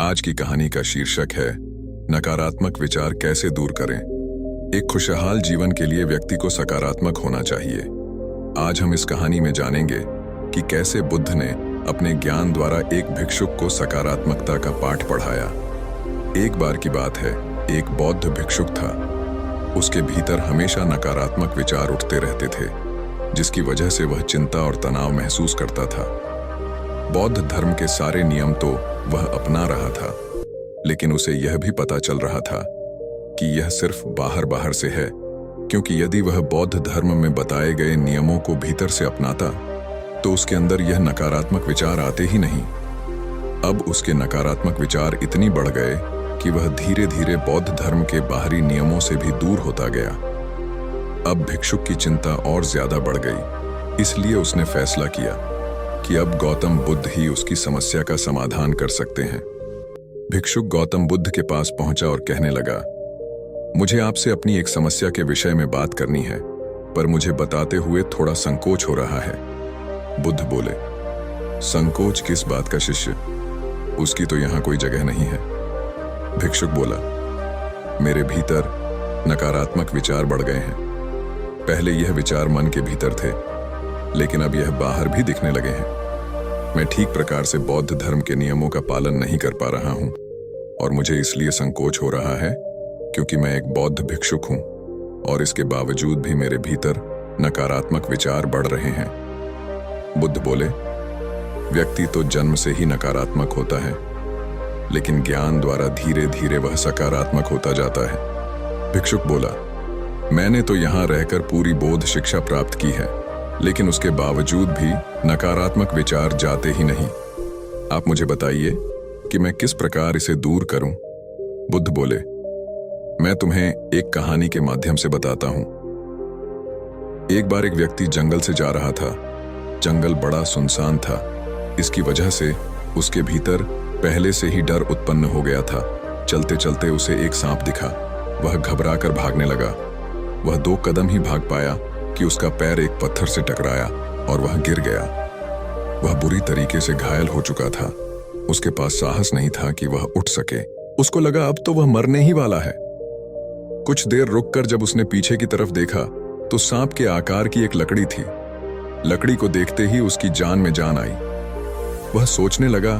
आज की कहानी का शीर्षक है नकारात्मक विचार कैसे दूर करें। एक खुशहाल जीवन के लिए व्यक्ति को सकारात्मक होना चाहिए। आज हम इस कहानी में जानेंगे कि कैसे बुद्ध ने अपने ज्ञान द्वारा एक भिक्षुक को सकारात्मकता का पाठ पढ़ाया। एक बार की बात है, एक बौद्ध भिक्षुक था। उसके भीतर हमेशा नकारात्मक विचार उठते रहते थे, जिसकी वजह से वह चिंता और तनाव महसूस करता था। बौद्ध धर्म के सारे नियम तो वह अपना रहा था, लेकिन उसे यह भी पता चल रहा था कि यह सिर्फ बाहर से है, क्योंकि यदि वह बौद्ध धर्म में बताए गए नियमों को भीतर से अपनाता तो उसके अंदर यह नकारात्मक विचार आते ही नहीं। अब उसके नकारात्मक विचार इतनी बढ़ गए कि वह धीरे धीरे बौद्ध धर्म के बाहरी नियमों से भी दूर होता गया। अब भिक्षुक की चिंता और ज्यादा बढ़ गई, इसलिए उसने फैसला किया कि अब गौतम बुद्ध ही उसकी समस्या का समाधान कर सकते हैं। भिक्षुक गौतम बुद्ध के पास पहुंचा और कहने लगा, मुझे आपसे अपनी एक समस्या के विषय में बात करनी है, पर मुझे बताते हुए थोड़ा संकोच हो रहा है। बुद्ध बोले, संकोच किस बात का शिष्य? उसकी तो यहां कोई जगह नहीं है। भिक्षुक बोला, मेरे भीतर नकारात्मक विचार बढ़ गए हैं। पहले यह विचार मन के भीतर थे, लेकिन अब यह बाहर भी दिखने लगे हैं। मैं ठीक प्रकार से बौद्ध धर्म के नियमों का पालन नहीं कर पा रहा हूं, और मुझे इसलिए संकोच हो रहा है क्योंकि मैं एक बौद्ध भिक्षुक हूं और इसके बावजूद भी मेरे भीतर नकारात्मक विचार बढ़ रहे हैं। बुद्ध बोले, व्यक्ति तो जन्म से ही नकारात्मक होता है, लेकिन ज्ञान द्वारा धीरे धीरे वह सकारात्मक होता जाता है। भिक्षुक बोला, मैंने तो यहां रहकर पूरी बौद्ध शिक्षा प्राप्त की है, लेकिन उसके बावजूद भी नकारात्मक विचार जाते ही नहीं। आप मुझे बताइए कि मैं किस प्रकार इसे दूर करूं? बुद्ध बोले, मैं तुम्हें एक कहानी के माध्यम से बताता हूं। एक बार एक व्यक्ति जंगल से जा रहा था। जंगल बड़ा सुनसान था। इसकी वजह से उसके भीतर पहले से ही डर उत्पन्न हो गया था। चलते चलते उसे एक सांप दिखा। वह घबराकर भागने लगा। वह 2 कदम ही भाग पाया कि उसका पैर एक पत्थर से टकराया और वह गिर गया। वह बुरी तरीके से घायल हो चुका था। उसके पास साहस नहीं था कि वह उठ सके। उसको लगा अब तो वह मरने ही वाला है। कुछ देर रुककर जब उसने पीछे की तरफ देखा तो सांप के आकार की एक लकड़ी थी। लकड़ी को देखते ही उसकी जान में जान आई। वह सोचने लगा,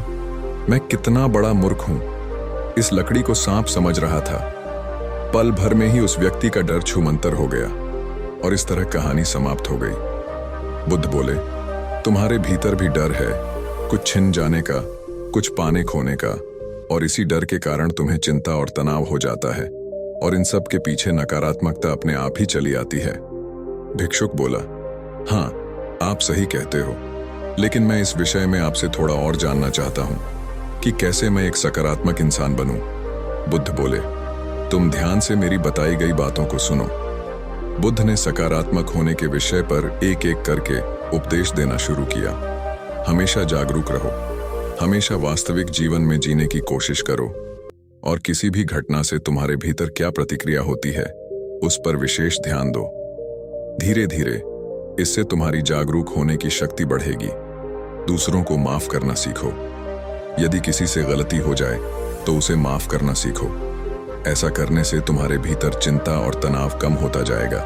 मैं कितना बड़ा मूर्ख हूं। इस लकड़ी को सांप समझ रहा था। पल भर में ही उस व्यक्ति का डर छूमंतर हो गया और इस तरह कहानी समाप्त हो गई। बुद्ध बोले, तुम्हारे भीतर भी डर है, कुछ छिन जाने का, कुछ पाने खोने का, और इसी डर के कारण तुम्हें चिंता और तनाव हो जाता है, और इन सब के पीछे नकारात्मकता अपने आप ही चली आती है। भिक्षुक बोला, हाँ, आप सही कहते हो, लेकिन मैं इस विषय में आपसे थोड़ा और जानना चाहता हूं कि कैसे मैं एक सकारात्मक इंसान बनूं। बुद्ध बोले, तुम ध्यान से मेरी बताई गई बातों को सुनो। बुद्ध ने सकारात्मक होने के विषय पर एक एक करके उपदेश देना शुरू किया। हमेशा जागरूक रहो, हमेशा वास्तविक जीवन में जीने की कोशिश करो, और किसी भी घटना से तुम्हारे भीतर क्या प्रतिक्रिया होती है उस पर विशेष ध्यान दो। धीरे धीरे इससे तुम्हारी जागरूक होने की शक्ति बढ़ेगी। दूसरों को माफ करना सीखो। यदि किसी से गलती हो जाए तो उसे माफ करना सीखो। ऐसा करने से तुम्हारे भीतर चिंता और तनाव कम होता जाएगा।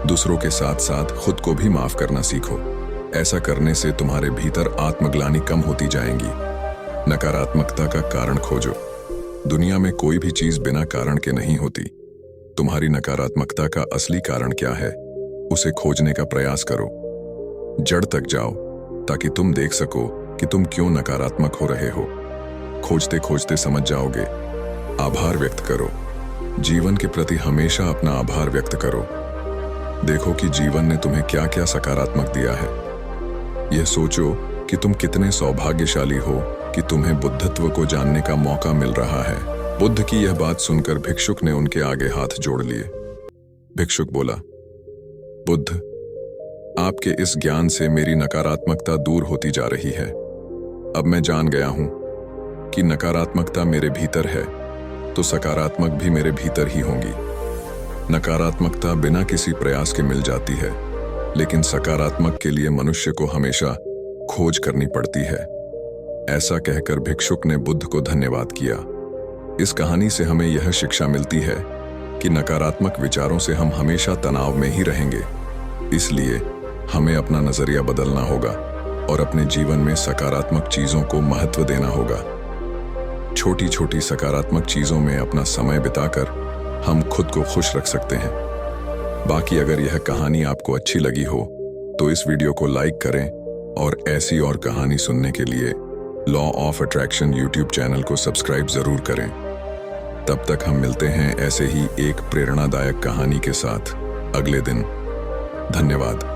दूसरों के साथ साथ खुद को भी माफ करना सीखो। ऐसा करने से तुम्हारे भीतर आत्मग्लानि कम होती जाएंगी। नकारात्मकता का कारण खोजो। दुनिया में कोई भी चीज बिना कारण के नहीं होती। तुम्हारी नकारात्मकता का असली कारण क्या है, उसे खोजने का प्रयास करो। जड़ तक जाओ ताकि तुम देख सको कि तुम क्यों नकारात्मक हो रहे हो। खोजते खोजते समझ जाओगे। आभार व्यक्त करो। जीवन के प्रति हमेशा अपना आभार व्यक्त करो। देखो कि जीवन ने तुम्हें क्या क्या सकारात्मक दिया है। यह सोचो कि तुम कितने सौभाग्यशाली हो कि तुम्हें बुद्धत्व को जानने का मौका मिल रहा है। बुद्ध की यह बात सुनकर भिक्षुक ने उनके आगे हाथ जोड़ लिए। भिक्षुक बोला, बुद्ध, आपके इस ज्ञान से मेरी नकारात्मकता दूर होती जा रही है। अब मैं जान गया हूं कि नकारात्मकता मेरे भीतर है तो सकारात्मक भी मेरे भीतर ही होंगी। नकारात्मकता बिना किसी प्रयास के मिल जाती है, लेकिन सकारात्मक के लिए मनुष्य को हमेशा खोज करनी पड़ती है। ऐसा कहकर भिक्षुक ने बुद्ध को धन्यवाद किया। इस कहानी से हमें यह शिक्षा मिलती है कि नकारात्मक विचारों से हम हमेशा तनाव में ही रहेंगे। इसलिए हमें अपना नजरिया बदलना होगा और अपने जीवन में सकारात्मक चीजों को महत्व देना होगा। छोटी छोटी सकारात्मक चीजों में अपना समय बिताकर हम खुद को खुश रख सकते हैं। बाकी अगर यह कहानी आपको अच्छी लगी हो तो इस वीडियो को लाइक करें और ऐसी और कहानी सुनने के लिए law of attraction YouTube channel को सब्सक्राइब जरूर करें। तब तक हम मिलते हैं ऐसे ही एक प्रेरणादायक कहानी के साथ अगले दिन। धन्यवाद।